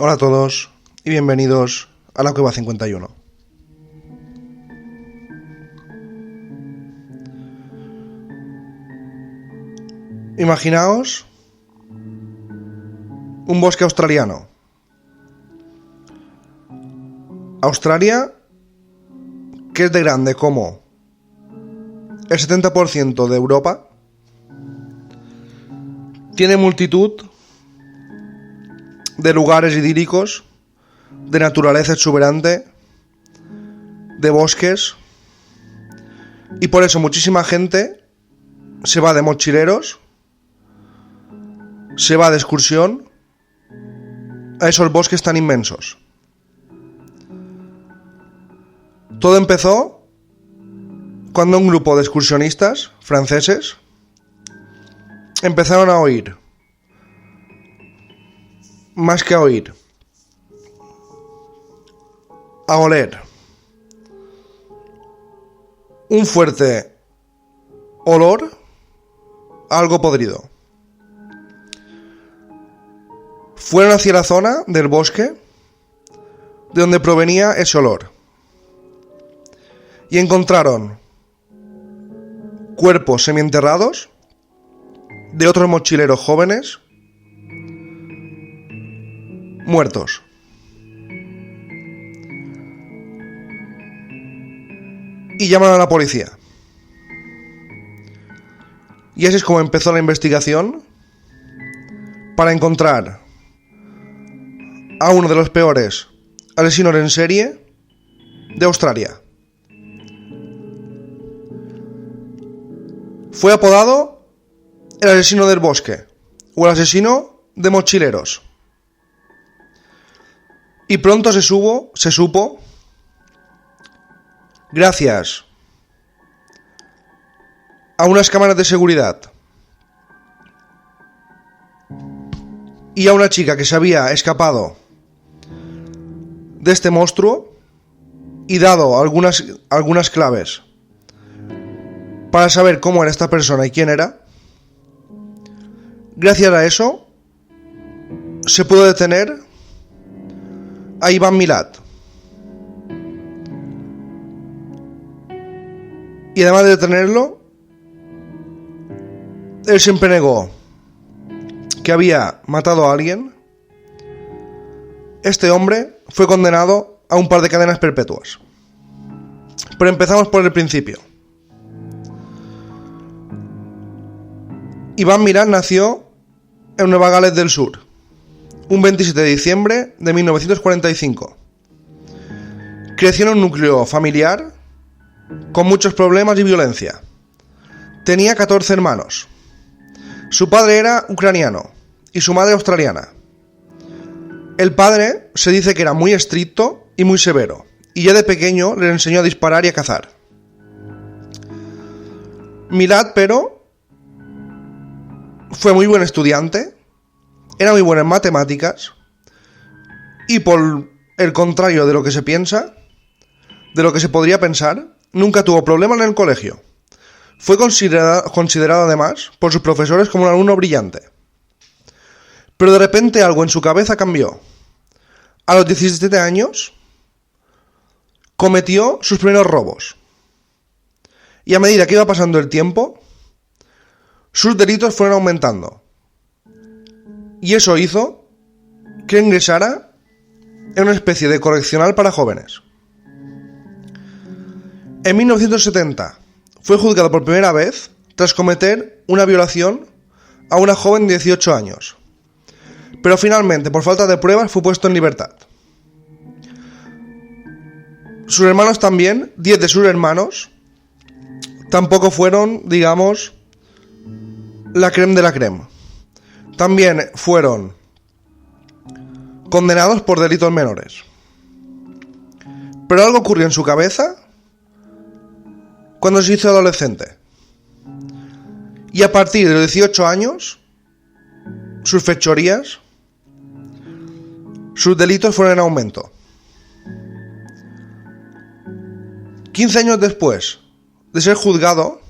Hola a todos y bienvenidos a la Cueva 51. Imaginaos un bosque australiano. Australia, que es de grande como el 70% de Europa, tiene multitud de lugares idílicos, de naturaleza exuberante, de bosques, y por eso muchísima gente se va de mochileros, se va de excursión a esos bosques tan inmensos. Todo empezó cuando un grupo de excursionistas franceses empezaron a oír, más que a oír, a oler un fuerte olor a algo podrido. Fueron hacia la zona del bosque de donde provenía ese olor y encontraron cuerpos semienterrados de otros mochileros jóvenes muertos. Y llamaron a la policía. Y así es como empezó la investigación para encontrar a uno de los peores asesinos en serie de Australia. Fue apodado el asesino del bosque o el asesino de mochileros. Y pronto se supo, gracias a unas cámaras de seguridad y a una chica que se había escapado de este monstruo y dado algunas claves para saber cómo era esta persona y quién era. Gracias a eso se pudo detener a Ivan Milat. Y además de detenerlo, él siempre negó que había matado a alguien. Este hombre fue condenado a un par de cadenas perpetuas. Pero empezamos por el principio. Ivan Milat nació en Nueva Gales del Sur, un 27 de diciembre de 1945. Creció en un núcleo familiar con muchos problemas y violencia. Tenía 14 hermanos. Su padre era ucraniano y su madre australiana. El padre se dice que era muy estricto y muy severo, y ya de pequeño le enseñó a disparar y a cazar. Milat, pero, fue muy buen estudiante, era muy bueno en matemáticas, y por el contrario de lo que se piensa, de lo que se podría pensar, nunca tuvo problemas en el colegio. Fue considerado además por sus profesores como un alumno brillante. Pero de repente algo en su cabeza cambió. A los 17 años cometió sus primeros robos. Y a medida que iba pasando el tiempo, sus delitos fueron aumentando. Y eso hizo que ingresara en una especie de correccional para jóvenes. En 1970 fue juzgado por primera vez tras cometer una violación a una joven de 18 años. Pero finalmente, por falta de pruebas, fue puesto en libertad. Sus hermanos también, 10 de sus hermanos, tampoco fueron, digamos, la crème de la crème. También fueron condenados por delitos menores. Pero algo ocurrió en su cabeza cuando se hizo adolescente. Y a partir de los 18 años, sus fechorías, sus delitos fueron en aumento. 15 años después de ser juzgado,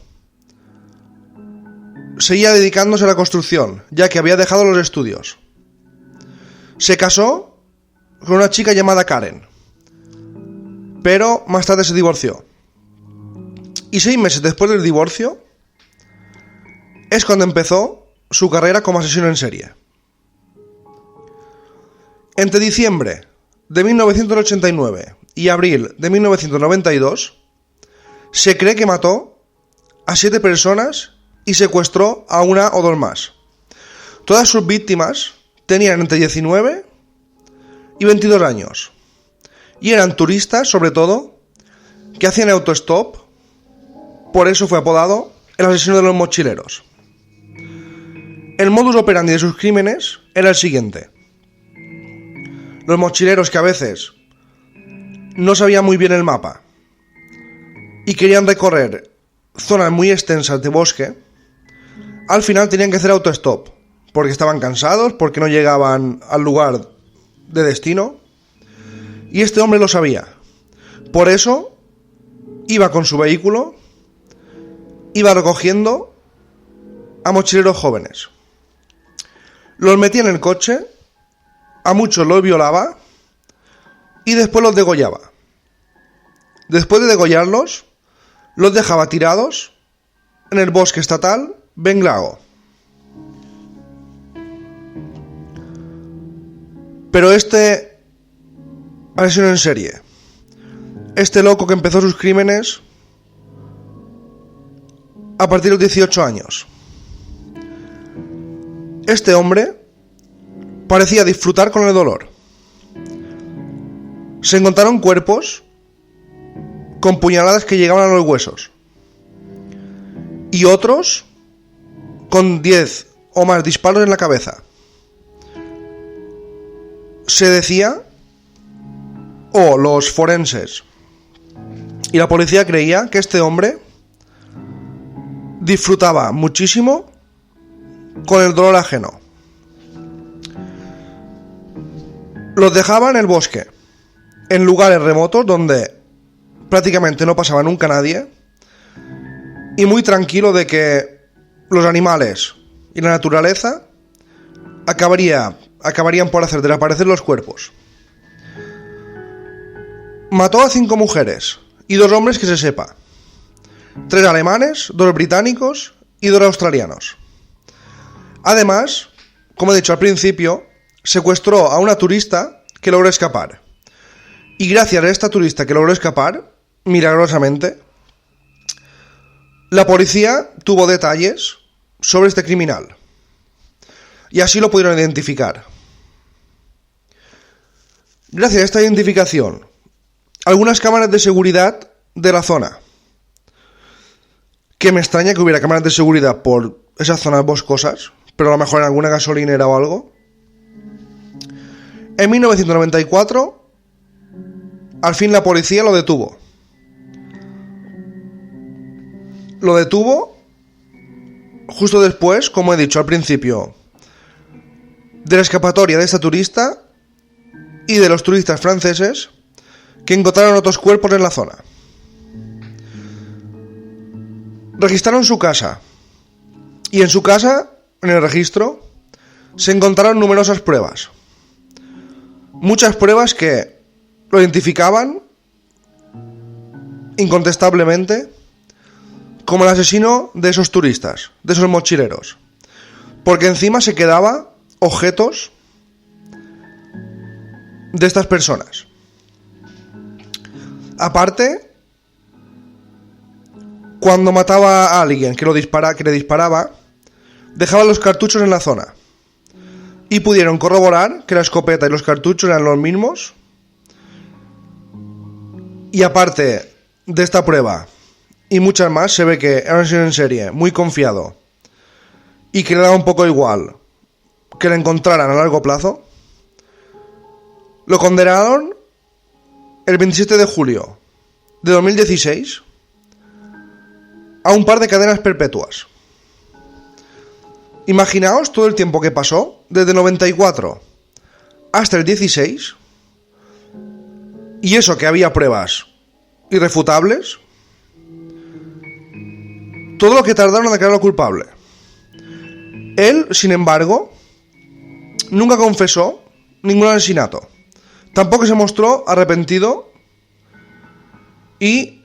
seguía dedicándose a la construcción, ya que había dejado los estudios. Se casó con una chica llamada Karen, pero más tarde se divorció. Y 6 meses después del divorcio es cuando empezó su carrera como asesino en serie. Entre diciembre de 1989 y abril de 1992 se cree que mató a 7 personas y secuestró a 1 o 2 más. Todas sus víctimas tenían entre 19 y 22 años y eran turistas, sobre todo, que hacían autostop. Por eso fue apodado el asesino de los mochileros. El modus operandi de sus crímenes era el siguiente: los mochileros, que a veces no sabían muy bien el mapa y querían recorrer zonas muy extensas de bosque, al final tenían que hacer autostop porque estaban cansados, porque no llegaban al lugar de destino, y este hombre lo sabía. Por eso iba con su vehículo, iba recogiendo a mochileros jóvenes, los metía en el coche, a muchos los violaba y después los degollaba. Después de degollarlos, los dejaba tirados en el bosque estatal Benglago. Pero este asesino en serie, este loco que empezó sus crímenes a partir de los 18 años, este hombre parecía disfrutar con el dolor. Se encontraron cuerpos con puñaladas que llegaban a los huesos y otros con 10 o más disparos en la cabeza. Se decía, o los forenses y la policía creía, que este hombre disfrutaba muchísimo con el dolor ajeno. Los dejaba en el bosque, en lugares remotos donde prácticamente no pasaba nunca nadie, y muy tranquilo de que los animales y la naturaleza acabarían por hacer desaparecer los cuerpos. Mató a 5 mujeres y 2 hombres que se sepa, 3 alemanes, 2 británicos y 2 australianos. Además, como he dicho al principio, secuestró a una turista que logró escapar. Y gracias a esta turista que logró escapar, milagrosamente, la policía tuvo detalles sobre este criminal. Y así lo pudieron identificar. Gracias a esta identificación, algunas cámaras de seguridad de la zona, que me extraña que hubiera cámaras de seguridad por esas zonas boscosas, pero a lo mejor en alguna gasolinera o algo. En 1994, al fin la policía lo detuvo. Lo detuvo justo después, como he dicho al principio, de la escapatoria de esta turista y de los turistas franceses que encontraron otros cuerpos en la zona. Registraron su casa y en su casa, en el registro, se encontraron numerosas pruebas. Muchas pruebas que lo identificaban incontestablemente como el asesino de esos turistas, de esos mochileros, porque encima se quedaba objetos de estas personas. Aparte, cuando mataba a alguien que le disparaba, dejaba los cartuchos en la zona. Y pudieron corroborar que la escopeta y los cartuchos eran los mismos. Y aparte de esta prueba y muchas más, se ve que era un asesino en serie muy confiado y que le daba un poco igual que le encontraran a largo plazo. Lo condenaron el 27 de julio de 2016 a un par de cadenas perpetuas. Imaginaos todo el tiempo que pasó, desde 94 hasta el 16, y eso que había pruebas irrefutables, todo lo que tardaron en declararlo culpable. Él, sin embargo, nunca confesó ningún asesinato. Tampoco se mostró arrepentido y,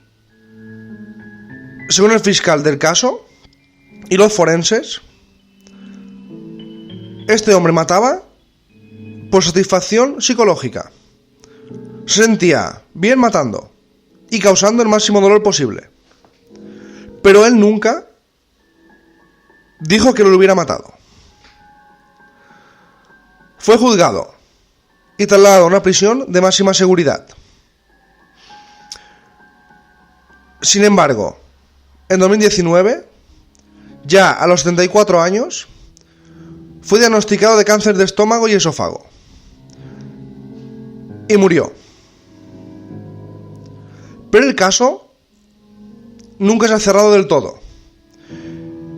según el fiscal del caso y los forenses, este hombre mataba por satisfacción psicológica. Se sentía bien matando y causando el máximo dolor posible. Pero él nunca dijo que lo hubiera matado. Fue juzgado y trasladado a una prisión de máxima seguridad. Sin embargo, en 2019, ya a los 74 años, fue diagnosticado de cáncer de estómago y esófago. Y murió. Pero el caso nunca se ha cerrado del todo,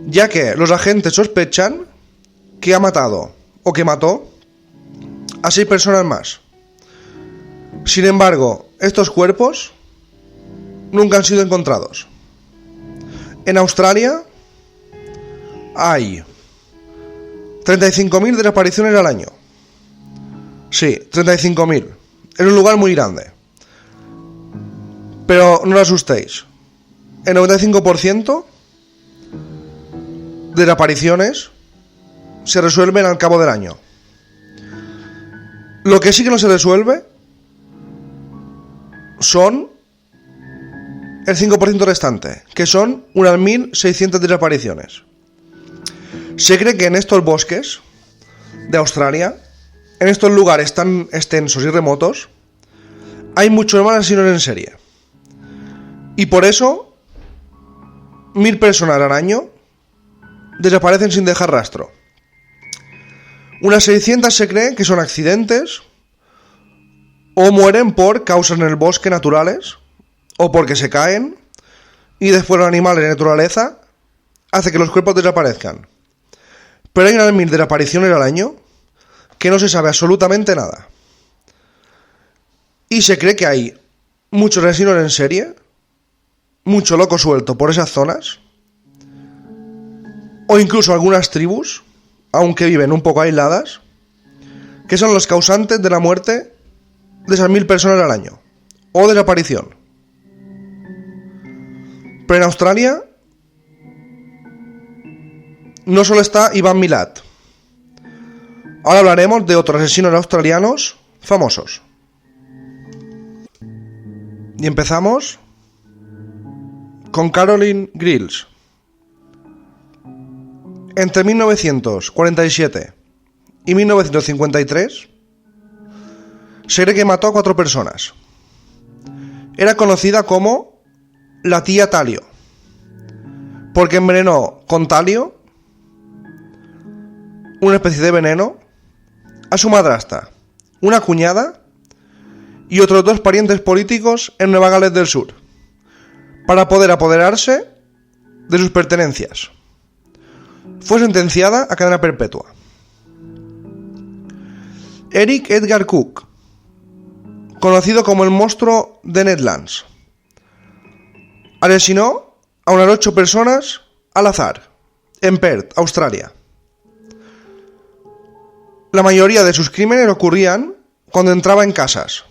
ya que los agentes sospechan que ha matado o que mató a 6 personas más. Sin embargo, estos cuerpos nunca han sido encontrados. En Australia hay 35.000 desapariciones al año. Sí, 35.000. Es un lugar muy grande. Pero no os asustéis. El 95% de desapariciones se resuelven al cabo del año. Lo que sí que no se resuelve son el 5% restante, que son unas 1.600 desapariciones. Se cree que en estos bosques de Australia, en estos lugares tan extensos y remotos, hay muchos más asesinos en serie. Y por eso 1.000 personas al año desaparecen sin dejar rastro. Unas 600 se cree que son accidentes o mueren por causas en el bosque naturales o porque se caen y después los animales de naturaleza hace que los cuerpos desaparezcan. Pero hay unas 1.000 desapariciones al año que no se sabe absolutamente nada. Y se cree que hay muchos asesinos en serie, mucho loco suelto por esas zonas, o incluso algunas tribus, aunque viven un poco aisladas, que son los causantes de la muerte de esas 1.000 personas al año, o desaparición. Pero en Australia no solo está Ivan Milat. Ahora hablaremos de otros asesinos australianos famosos. Y empezamos con Caroline Grills. Entre 1947 y 1953 se cree que mató a 4 personas. Era conocida como la tía Talio, porque envenenó con talio, una especie de veneno, a su madrastra, una cuñada y otros 2 parientes políticos en Nueva Gales del Sur, para poder apoderarse de sus pertenencias. Fue sentenciada a cadena perpetua. Eric Edgar Cook, conocido como el monstruo de Nedlands, asesinó a unas 8 personas al azar en Perth, Australia. La mayoría de sus crímenes ocurrían cuando entraba en casas.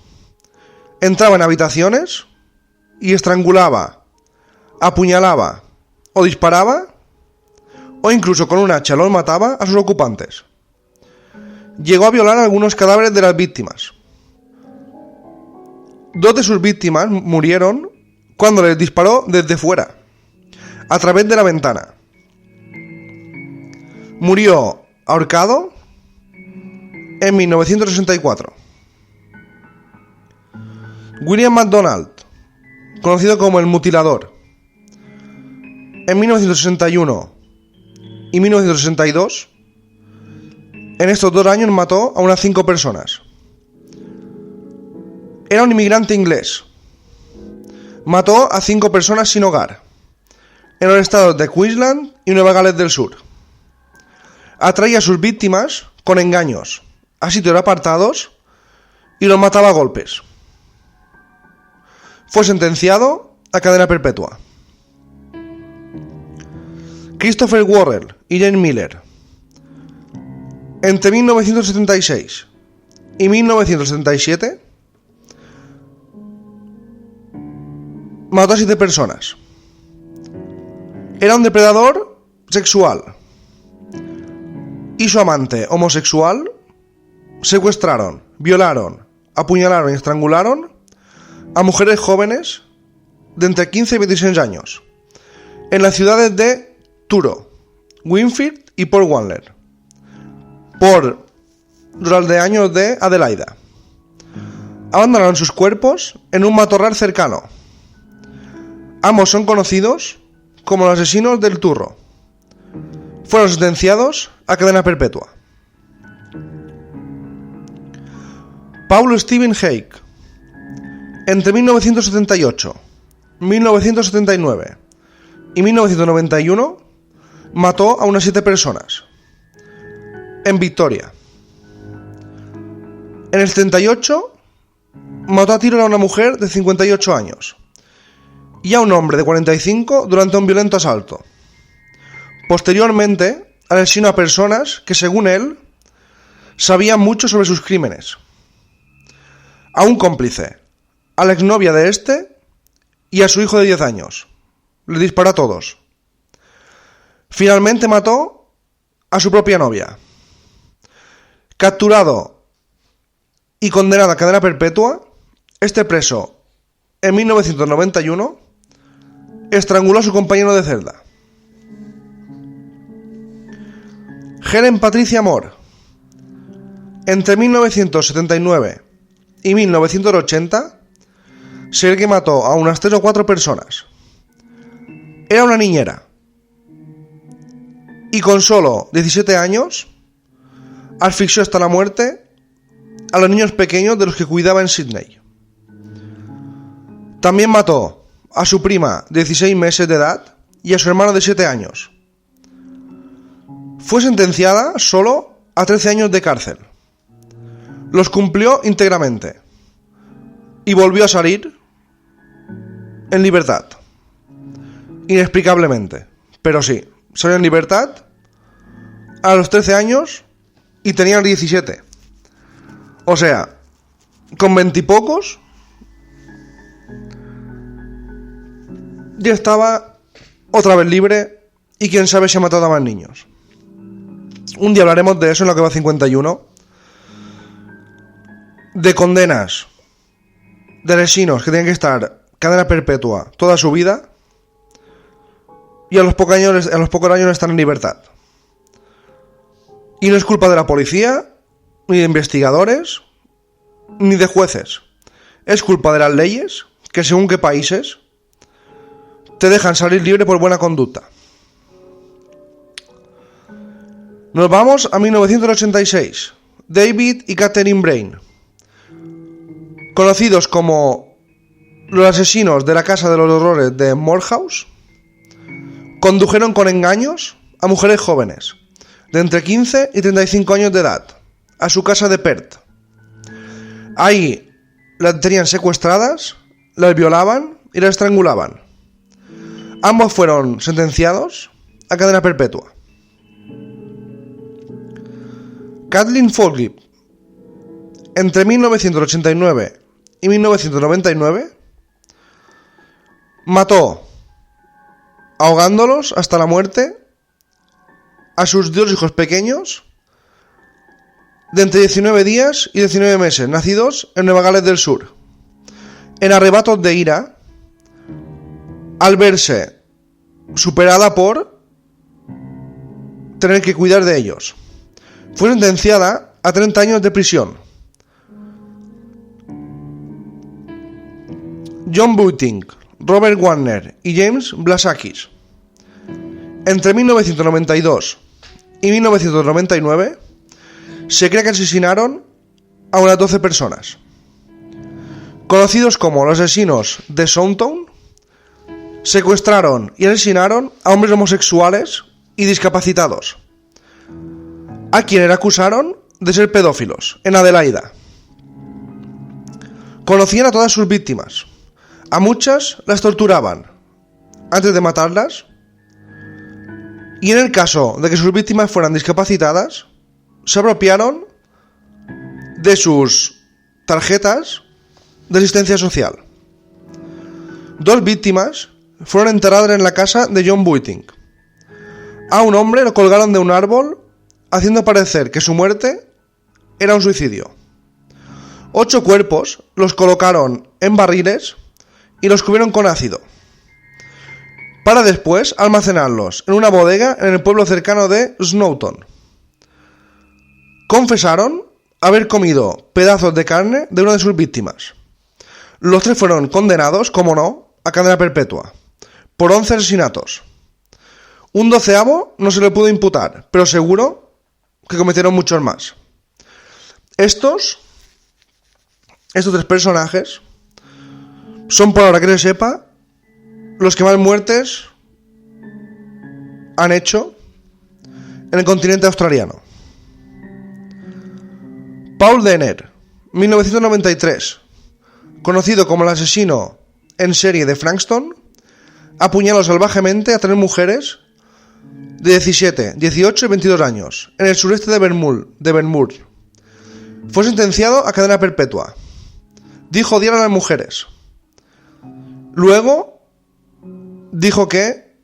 Entraba en habitaciones y estrangulaba, apuñalaba o disparaba, o incluso con un hacha los mataba a sus ocupantes. Llegó a violar algunos cadáveres de las víctimas. 2 de sus víctimas murieron cuando les disparó desde fuera, a través de la ventana. Murió ahorcado en 1964. William MacDonald, conocido como el Mutilador, en 1961 y 1962, en estos 2 años mató a unas 5 personas. Era un inmigrante inglés. Mató a 5 personas sin hogar, en los estados de Queensland y Nueva Gales del Sur. Atraía a sus víctimas con engaños a sitios apartados y los mataba a golpes. Fue sentenciado a cadena perpetua. Christopher Worrell y Jane Miller. Entre 1976 y 1977 mató a 7 personas. Era un depredador sexual. Y su amante homosexual secuestraron, violaron, apuñalaron y estrangularon a mujeres jóvenes de entre 15 y 26 años en las ciudades de Truro, Winfield y Port Wanler por los aldeanos de Adelaida. Abandonaron sus cuerpos en un matorral cercano. Ambos son conocidos como los asesinos del Turro. Fueron sentenciados a cadena perpetua. Paul Stephen Hake, entre 1978, 1979 y 1991, mató a unas 7 personas en Victoria. En el 78, mató a tiro a una mujer de 58 años y a un hombre de 45 durante un violento asalto. Posteriormente, asesinó a personas que, según él, sabían mucho sobre sus crímenes. A un cómplice, a la exnovia de este y a su hijo de 10 años. Le disparó a todos. Finalmente mató a su propia novia. Capturado y condenado a cadena perpetua, este preso, en 1991, estranguló a su compañero de celda. Helen Patricia Moore, entre 1979 y 1980, se cree que mató a unas 3 o 4 personas. Era una niñera y con solo 17 años asfixió hasta la muerte a los niños pequeños de los que cuidaba en Sydney. También mató a su prima de 16 meses de edad y a su hermano de 7 años. Fue sentenciada solo a 13 años de cárcel. Los cumplió íntegramente y volvió a salir en libertad. Inexplicablemente, pero sí, salió en libertad a los 13 años y tenía 17. O sea, con 20 y pocos ya estaba otra vez libre y quién sabe si ha matado a más niños. Un día hablaremos de eso en lo que va 51. De condenas de asesinos que tienen que estar cadena perpetua toda su vida y a los pocos años están en libertad. Y no es culpa de la policía, ni de investigadores, ni de jueces. Es culpa de las leyes que, según qué países, te dejan salir libre por buena conducta. Nos vamos a 1986. David y Catherine Brain, conocidos como los asesinos de la Casa de los Horrores de Morehouse, condujeron con engaños a mujeres jóvenes de entre 15 y 35 años de edad a su casa de Perth. Ahí las tenían secuestradas, las violaban y las estrangulaban. Ambos fueron sentenciados a cadena perpetua. Kathleen Folgrip, entre 1989 y 1999, mató, ahogándolos hasta la muerte, a sus 2 hijos pequeños de entre 19 días y 19 meses, nacidos en Nueva Gales del Sur, en arrebatos de ira, al verse superada por tener que cuidar de ellos. Fue sentenciada a 30 años de prisión. John Buting, Robert Warner y James Blasakis, entre 1992 y 1999, se cree que asesinaron a unas 12 personas. Conocidos como los asesinos de Soundtown, secuestraron y asesinaron a hombres homosexuales y discapacitados, a quienes acusaron de ser pedófilos en Adelaida. Conocían a todas sus víctimas. A muchas las torturaban antes de matarlas, y en el caso de que sus víctimas fueran discapacitadas, se apropiaron de sus tarjetas de asistencia social. 2 víctimas fueron enterradas en la casa de John Buiting. A un hombre lo colgaron de un árbol, haciendo parecer que su muerte era un suicidio. 8 cuerpos los colocaron en barriles y los cubrieron con ácido, para después almacenarlos en una bodega en el pueblo cercano de Snowton. Confesaron haber comido pedazos de carne de una de sus víctimas. Los 3 fueron condenados, como no, a cadena perpetua, por 11 asesinatos. Un 12º no se le pudo imputar, pero seguro que cometieron muchos más. Estos 3 personajes son, por ahora que se sepa, los que más muertes han hecho en el continente australiano. Paul Denner, 1993, conocido como el asesino en serie de Frankston, apuñaló salvajemente a 3 mujeres de 17, 18 y 22 años en el sureste de Vermont. Fue sentenciado a cadena perpetua. Dijo odiar a las mujeres. Luego dijo que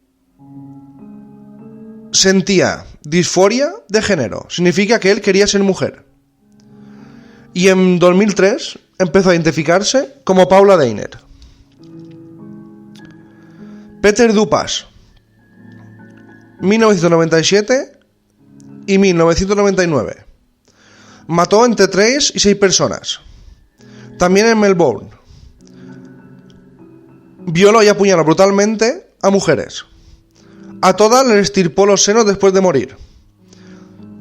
sentía disforia de género. Significa que él quería ser mujer. Y en 2003 empezó a identificarse como Paula Dehner. Peter Dupas, 1997 y 1999. Mató entre 3 y 6 personas. También en Melbourne. Violó y apuñaló brutalmente a mujeres. A todas les estirpó los senos después de morir.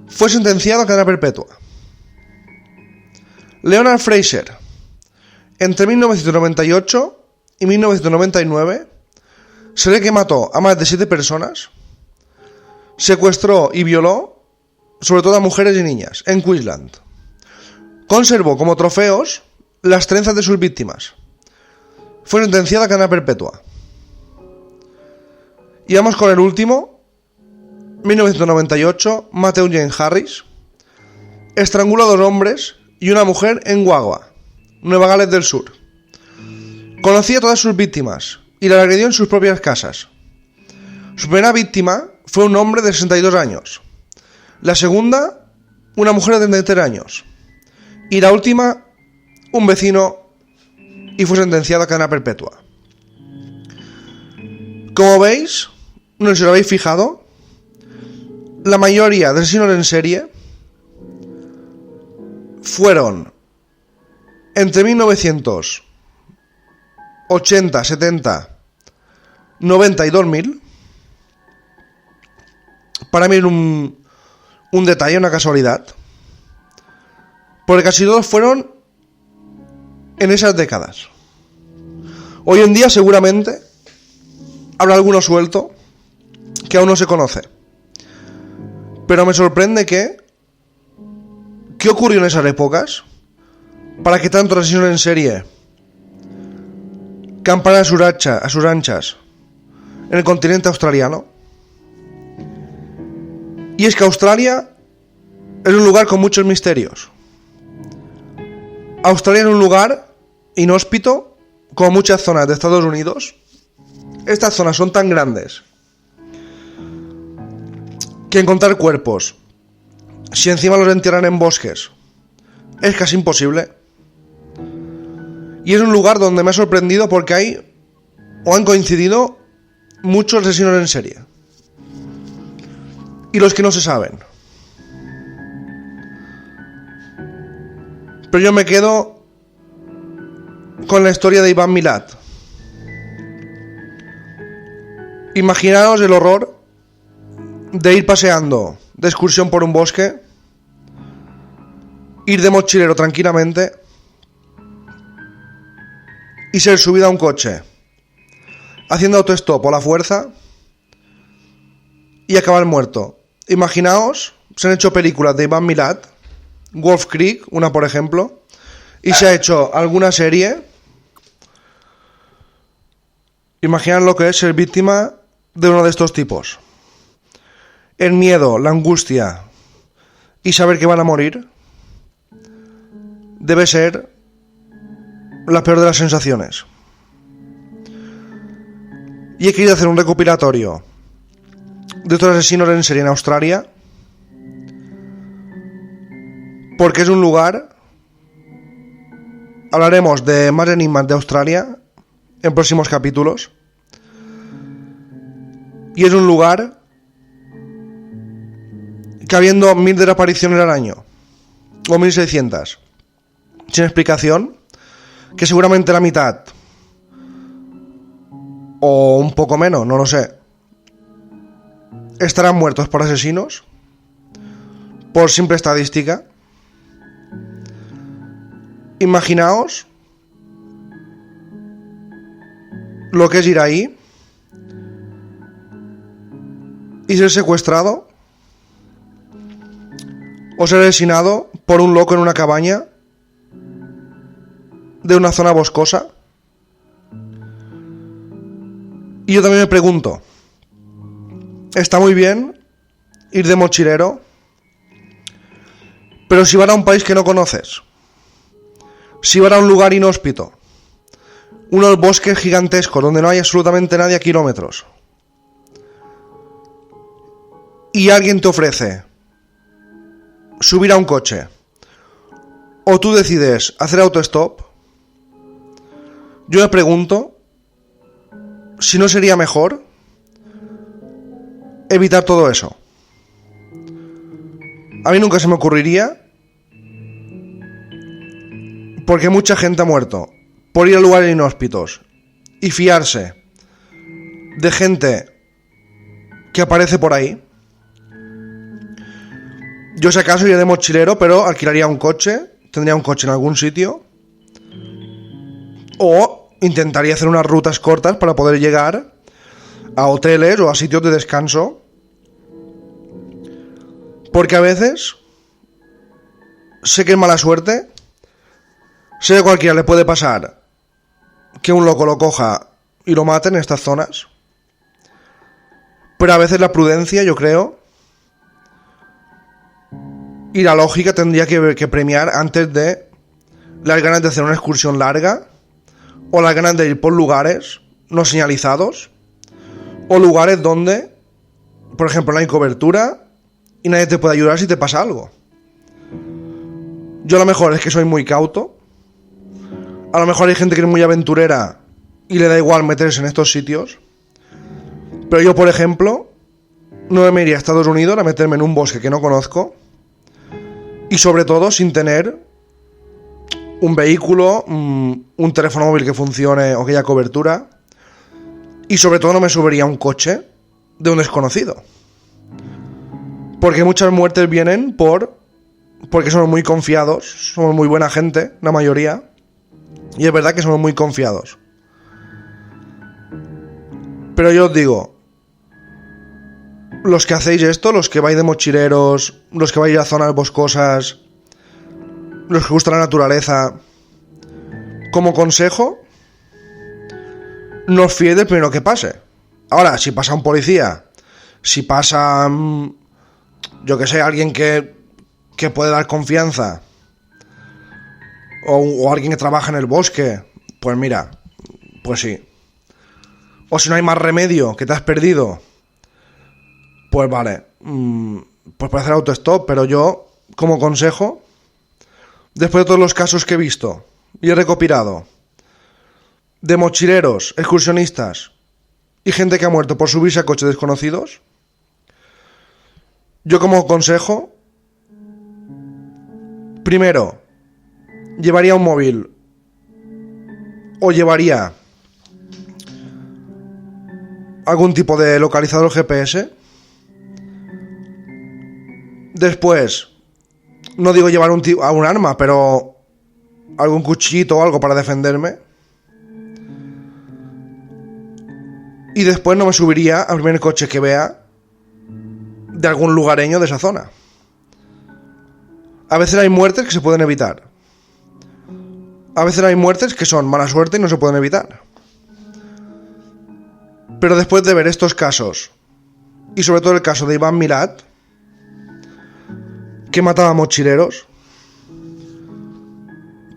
Fue sentenciado a cadena perpetua. Leonard Fraser, entre 1998 y 1999, se ve que mató a más de 7 personas, secuestró y violó sobre todo a mujeres y niñas en Queensland. Conservó como trofeos las trenzas de sus víctimas. Fue sentenciado a cadena perpetua. Y vamos con el último. 1998, Matthew James Harris estranguló a 2 hombres y una mujer en Wagga, Nueva Gales del Sur. Conocía a todas sus víctimas y las agredió en sus propias casas. Su primera víctima fue un hombre de 62 años. La segunda, una mujer de 33 años. Y la última, un vecino, y fue sentenciado a cadena perpetua. Como veis, no sé si lo habéis fijado, la mayoría de asesinos en serie fueron entre 1980, 70, 90 y 2000. Para mí es un detalle, una casualidad, porque casi todos fueron en esas décadas. Hoy en día seguramente habrá alguno suelto que aún no se conoce, pero me sorprende ¿qué ocurrió en esas épocas para que tantos asesinos en serie camparan a sus anchas en el continente australiano? Y es que Australia es un lugar con muchos misterios. Australia es un lugar inhóspito, como muchas zonas de Estados Unidos. Estas zonas son tan grandes que encontrar cuerpos, si encima los entierran en bosques, es casi imposible. Y es un lugar donde me ha sorprendido porque han coincidido muchos asesinos en serie. Y los que no se saben. Pero yo me quedo con la historia de Ivan Milat. Imaginaos el horror de ir paseando de excursión por un bosque, ir de mochilero tranquilamente y ser subido a un coche haciendo autostop a la fuerza y acabar muerto. Imaginaos, se han hecho películas de Ivan Milat, Wolf Creek, una por ejemplo, y se ha hecho alguna serie. Imaginad lo que es ser víctima de uno de estos tipos. El miedo, la angustia y saber que van a morir debe ser la peor de las sensaciones. Y he querido hacer un recopilatorio de estos asesinos en serie en Australia, porque es un lugar... Hablaremos de más enigmas de Australia en próximos capítulos. Y es un lugar que, habiendo 1000 desapariciones al año, o 1600, sin explicación, que seguramente la mitad, o un poco menos, no lo sé, estarán muertos por asesinos, por simple estadística. Imaginaos lo que es ir ahí y ser secuestrado o ser asesinado por un loco en una cabaña de una zona boscosa. Y yo también me pregunto, está muy bien ir de mochilero, pero si vas a un país que no conoces, si vas a un lugar inhóspito, unos bosques gigantescos donde no hay absolutamente nadie a kilómetros, y alguien te ofrece subir a un coche, o tú decides hacer autostop, yo me pregunto si no sería mejor evitar todo eso. A mí nunca se me ocurriría, porque mucha gente ha muerto por ir a lugares inhóspitos y fiarse de gente que aparece por ahí. Yo, si acaso, iría de mochilero, pero alquilaría un coche, tendría un coche en algún sitio, o intentaría hacer unas rutas cortas para poder llegar a hoteles o a sitios de descanso, porque a veces sé que es mala suerte, sé que a cualquiera le puede pasar que un loco lo coja y lo mate en estas zonas, pero a veces la prudencia, yo creo, y la lógica tendría que premiar antes de las ganas de hacer una excursión larga, o las ganas de ir por lugares no señalizados, o lugares donde, por ejemplo, no hay cobertura y nadie te puede ayudar si te pasa algo. Yo a lo mejor es que soy muy cauto, a lo mejor hay gente que es muy aventurera y le da igual meterse en estos sitios, pero yo, por ejemplo, no me iría a Estados Unidos a meterme en un bosque que no conozco, y sobre todo sin tener un vehículo, un teléfono móvil que funcione o que haya cobertura, y sobre todo no me subiría a un coche de un desconocido, porque muchas muertes vienen porque somos muy confiados, somos muy buena gente, la mayoría, y es verdad que somos muy confiados. Pero yo os digo, los que hacéis esto, los que vais de mochileros, los que vais a zonas boscosas, los que gusta la naturaleza, como consejo, no os fiéis del primero que pase. Ahora, si pasa un policía, si pasa, yo que sé, alguien que puede dar confianza, o alguien que trabaja en el bosque, pues mira, pues sí. O si no hay más remedio, que te has perdido, pues vale, pues puedes hacer autostop, pero yo, como consejo, después de todos los casos que he visto y he recopilado, de mochileros, excursionistas y gente que ha muerto por subirse a coches desconocidos, yo como consejo, primero, llevaría un móvil o llevaría algún tipo de localizador GPS. Después, no digo llevar un arma, pero algún cuchillito o algo para defenderme. Y después no me subiría al primer coche que vea de algún lugareño de esa zona. A veces hay muertes que se pueden evitar. A veces hay muertes que son mala suerte y no se pueden evitar. Pero después de ver estos casos, y sobre todo el caso de Iván Milat, que mataba mochileros,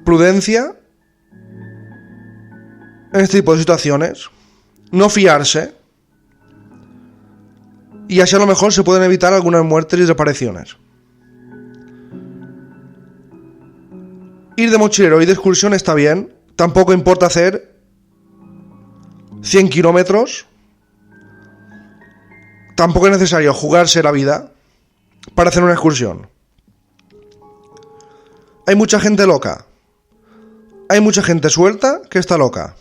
prudencia en este tipo de situaciones, no fiarse, y así a lo mejor se pueden evitar algunas muertes y desapariciones. Ir de mochilero y de excursión está bien, tampoco importa hacer 100 kilómetros, tampoco es necesario jugarse la vida para hacer una excursión. Hay mucha gente loca, hay mucha gente suelta que está loca.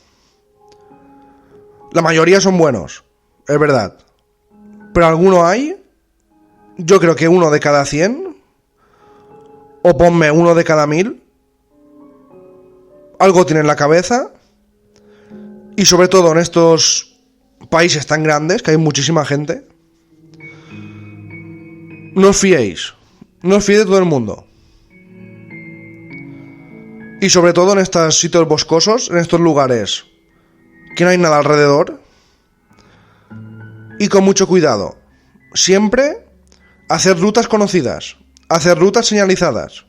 La mayoría son buenos, es verdad, pero algunos hay, yo creo que 1 de cada 100, o ponme 1 de cada 1000, algo tiene en la cabeza, y sobre todo en estos países tan grandes, que hay muchísima gente, no os fiéis, no os fiéis de todo el mundo. Y sobre todo en estos sitios boscosos, en estos lugares que no hay nada alrededor, y con mucho cuidado. Siempre hacer rutas conocidas, hacer rutas señalizadas,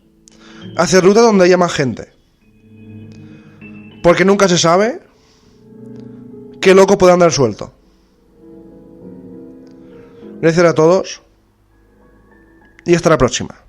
hacer rutas donde haya más gente. Porque nunca se sabe qué loco puede andar suelto. Gracias a todos y hasta la próxima.